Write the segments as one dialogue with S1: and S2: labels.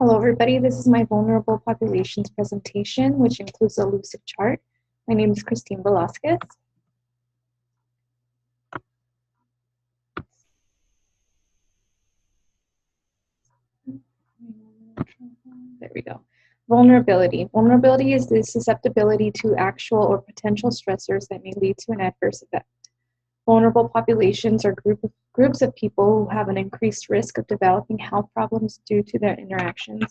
S1: Hello, everybody. This is my vulnerable populations presentation, which includes a Lucidchart. My name is Christine Velasquez. There we go. Vulnerability. Vulnerability is the susceptibility to actual or potential stressors that may lead to an adverse effect. Vulnerable populations are groups of people who have an increased risk of developing health problems due to their interactions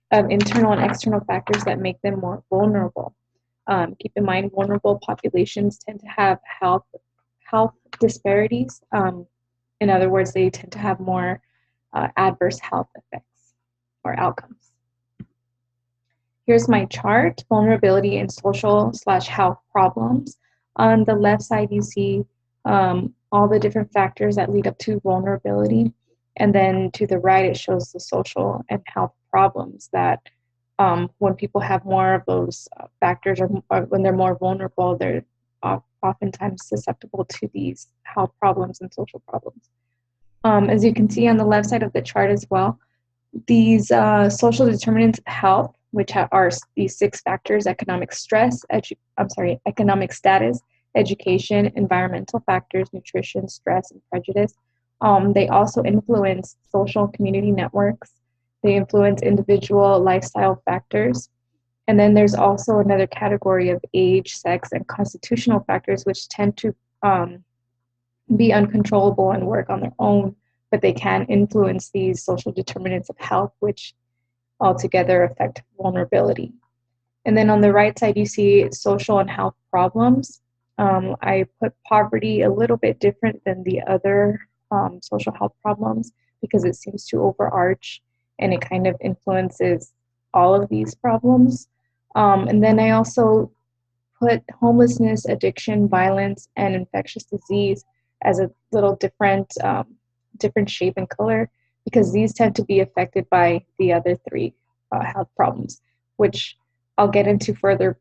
S1: of internal and external factors that make them more vulnerable. Keep in mind, vulnerable populations tend to have health disparities. In other words, they tend to have more adverse health effects or outcomes. Here's my chart, vulnerability in social/health problems. On the left side, you see all the different factors that lead up to vulnerability. And then to the right, it shows the social and health problems that when people have more of those factors or when they're more vulnerable, they're oftentimes susceptible to these health problems and social problems. As you can see on the left side of the chart as well, these social determinants of health, which are these 6 factors: economic stress, economic status, education, environmental factors, nutrition, stress, and prejudice. They also influence social community networks. They influence individual lifestyle factors. And then there's also another category of age, sex, and constitutional factors, which tend to be uncontrollable and work on their own, but they can influence these social determinants of health, which altogether affect vulnerability. And then on the right side, you see social and health problems. I put poverty a little bit different than the other social health problems because it seems to overarch and it kind of influences all of these problems. And then I also put homelessness, addiction, violence, and infectious disease as a little different shape and color because these tend to be affected by the other 3 health problems, which I'll get into further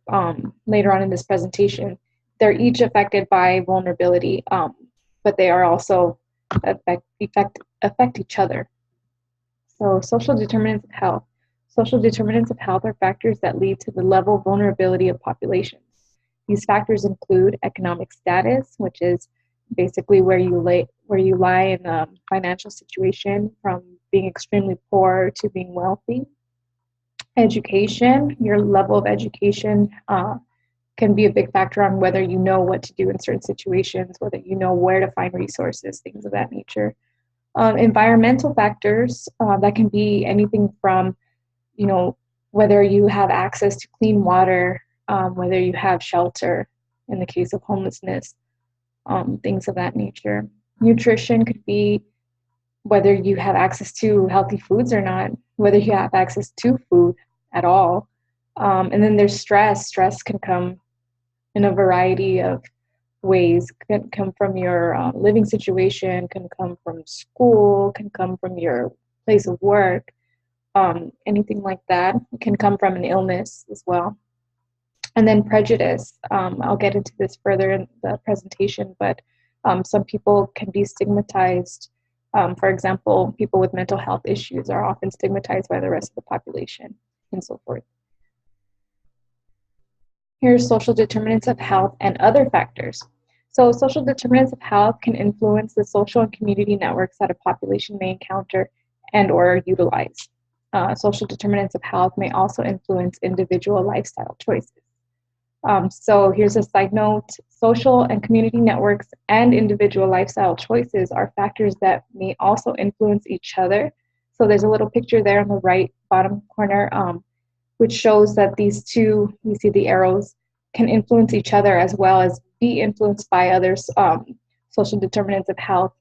S1: later on in this presentation. They're each affected by vulnerability, but they are also affect each other. So social determinants of health. Social determinants of health are factors that lead to the level of vulnerability of populations. These factors include economic status, which is basically where you lie in a financial situation, from being extremely poor to being wealthy. Education, your level of education can be a big factor on whether you know what to do in certain situations, whether you know where to find resources, things of that nature. Environmental factors, that can be anything from, whether you have access to clean water, whether you have shelter in the case of homelessness, things of that nature. Nutrition could be whether you have access to healthy foods or not, whether you have access to food at all. And then there's stress. Stress can come in a variety of ways. Can come from your living situation, can come from school, can come from your place of work, anything like that. It can come from an illness as well. And then prejudice. I'll get into this further in the presentation, but some people can be stigmatized. For example, people with mental health issues are often stigmatized by the rest of the population and so forth. Here's social determinants of health and other factors. So social determinants of health can influence the social and community networks that a population may encounter and or utilize. Social determinants of health may also influence individual lifestyle choices. So here's a side note: social and community networks and individual lifestyle choices are factors that may also influence each other. So there's a little picture there on the right bottom corner, which shows that these two, you see the arrows, can influence each other as well as be influenced by others' social determinants of health,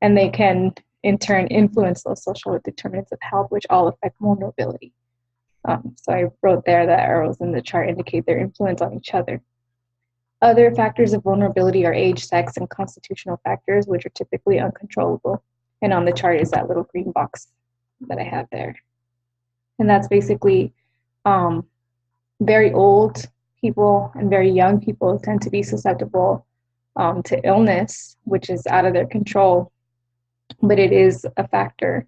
S1: and they can in turn influence those social determinants of health, which all affect vulnerability. So I wrote there that arrows in the chart indicate their influence on each other. Other factors of vulnerability are age, sex, and constitutional factors, which are typically uncontrollable. And on the chart is that little green box that I have there. And that's basically very old people and very young people tend to be susceptible to illness, which is out of their control, but it is a factor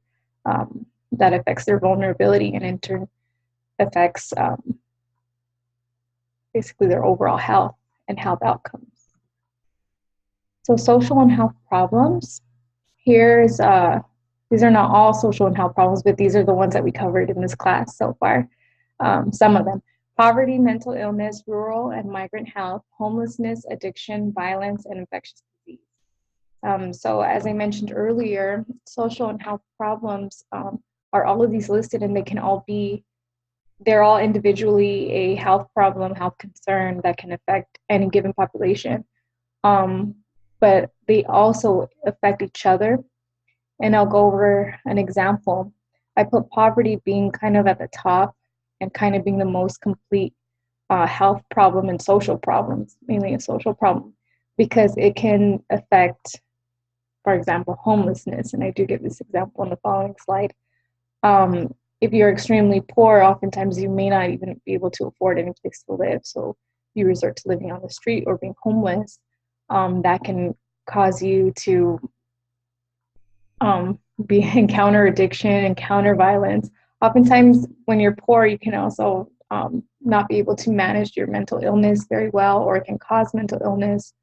S1: that affects their vulnerability and in turn affects basically their overall health and health outcomes. So social and health problems. Here's, these are not all social and health problems, but these are the ones that we covered in this class so far. Some of them: poverty, mental illness, rural and migrant health, homelessness, addiction, violence, and infectious disease. So as I mentioned earlier, social and health problems are all of these listed, and they can all be, they're all individually a health problem, health concern that can affect any given population. But they also affect each other. And I'll go over an example. I put poverty being kind of at the top and kind of being the most complete health problem and social problems, mainly a social problem, because it can affect, for example, homelessness. And I do give this example in the following slide. If you're extremely poor, oftentimes you may not even be able to afford any place to live. So you resort to living on the street or being homeless. That can cause you to encounter addiction, encounter violence. Oftentimes when you're poor, you can also not be able to manage your mental illness very well, or it can cause mental illness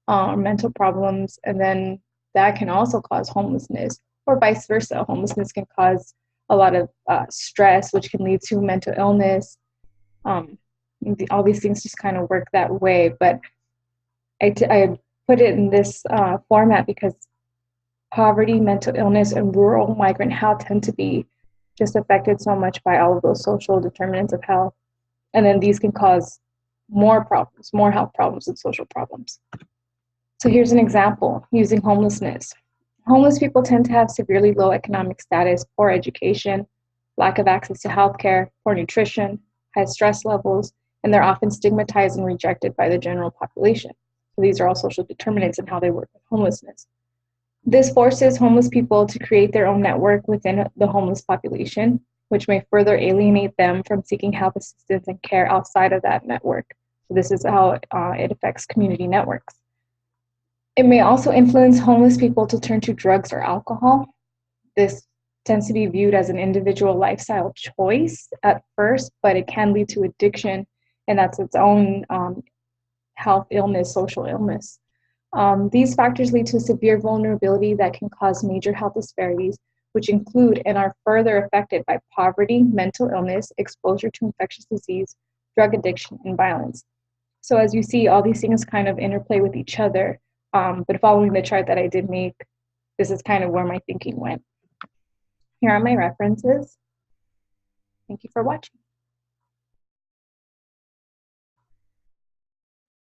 S1: or mental problems. And then that can also cause homelessness, or vice versa. Homelessness can cause a lot of stress, which can lead to mental illness. All these things just kind of work that way. But I put it in this format because poverty, mental illness, and rural migrant health tend to be just affected so much by all of those social determinants of health. And then these can cause more problems, more health problems and social problems. So here's an example using homelessness. Homeless people tend to have severely low economic status, poor education, lack of access to healthcare, poor nutrition, high stress levels, and they're often stigmatized and rejected by the general population. So these are all social determinants in how they work with homelessness. This forces homeless people to create their own network within the homeless population, which may further alienate them from seeking help, assistance, and care outside of that network. So this is how it affects community networks. It may also influence homeless people to turn to drugs or alcohol. This tends to be viewed as an individual lifestyle choice at first, but it can lead to addiction, and that's its own health illness, social illness. These factors lead to severe vulnerability that can cause major health disparities, which include and are further affected by poverty, mental illness, exposure to infectious disease, drug addiction, and violence. So as you see, all these things kind of interplay with each other. But following the chart that I did make, this is kind of where my thinking went. Here are my references. Thank you for watching.